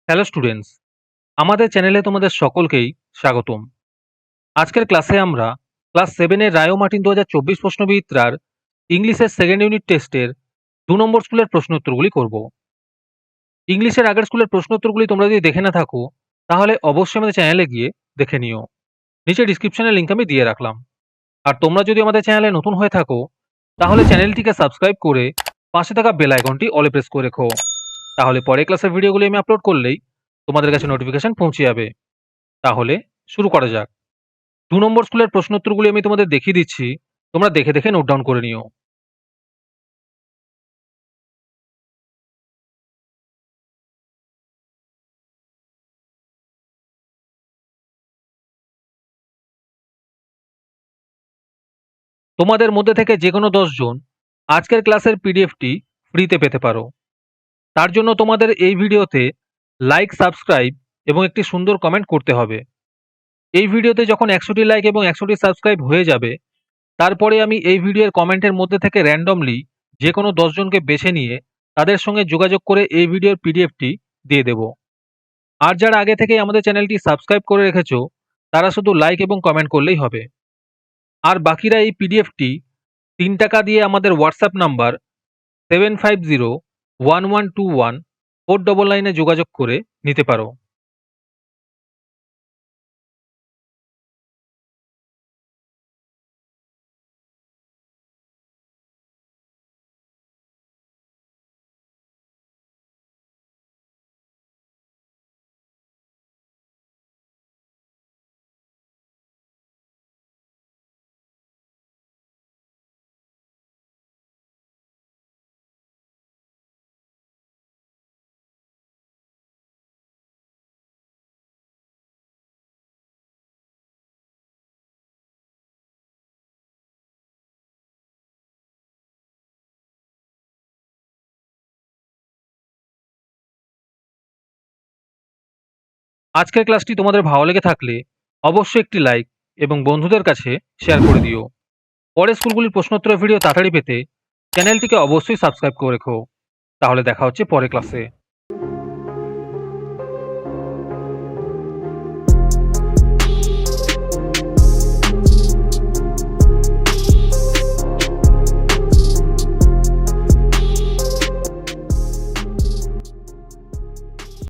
Hello students, আমাদের চ্যানেলে তোমাদের সকলকেই স্বাগতম। আজকের ক্লাসে আমরা ক্লাস 7 এর রায় ও মার্টিন 2024 প্রশ্নবিচিত্রার ইংলিশের সেকেন্ড ইউনিট টেস্টের 2 নম্বর স্কুলের প্রশ্নোত্তরগুলি করব। ইংলিশের আগের স্কুলের প্রশ্নোত্তরগুলি তোমরা যদি দেখে না থাকো তাহলে অবশ্যই আমাদের চ্যানেলে গিয়ে দেখে নিও। নিচে ডিসক্রিপশনে লিংক আমি দিয়ে রাখলাম। আর তোমরা যদি আমাদের চ্যানেলে নতুন হয়ে থাকো তাহলে চ্যানেলটিকে সাবস্ক্রাইব করে পাশে থাকা বেল আইকনটি অলে প্রেস করে রেখো। তাহলে পরের ক্লাসের ভিডিওগুলি আমি আপলোড করলেই তোমাদের কাছে নোটিফিকেশন পৌঁছে যাবে। তাহলে শুরু করা যাক। 2 নম্বর স্কুলের প্রশ্নোত্তরগুলি আমি তোমাদের দেখিয়ে দিচ্ছি। তোমরা দেখে দেখে নোট ডাউন করে নিও। তোমাদের মধ্যে থেকে যে কোনো 10 জন আজকের ক্লাসের পিডিএফটি ফ্রিতে পেতে পারো। তার জন্য তোমাদের এই ভিডিওতে লাইক, সাবস্ক্রাইব এবং একটি সুন্দর কমেন্ট করতে হবে। এই ভিডিওতে যখন 100টি লাইক এবং 100টি সাবস্ক্রাইব হয়ে যাবে তারপরে আমি এই ভিডিওর কমেন্টের মধ্যে থেকে র্যান্ডমলি যে কোনো 10 জনকে বেছে নিয়ে তাদের সঙ্গে যোগাযোগ করে এই ভিডিওর পিডিএফটি দিয়ে দেব। আর যারা আগে থেকেই আমাদের চ্যানেলটি সাবস্ক্রাইব করে রেখেছো তারা শুধু লাইক এবং কমেন্ট করলেই হবে। আর বাকিরা এই পিডিএফটি 3 টাকা দিয়ে আমাদের হোয়াটসঅ্যাপ নাম্বার 7501121499 এ যোগাযোগ করে নিতে পারো। আজকের ক্লাসটি তোমাদের ভালো লেগে থাকলে অবশ্যই একটি লাইক এবং বন্ধুদের কাছে শেয়ার করে দিও। পরের স্কুলগুলির প্রশ্নোত্তরের ভিডিও তাড়াতাড়ি পেতে চ্যানেলটিকে অবশ্যই সাবস্ক্রাইব করে রেখো। তাহলে দেখা হচ্ছে পরের ক্লাসে।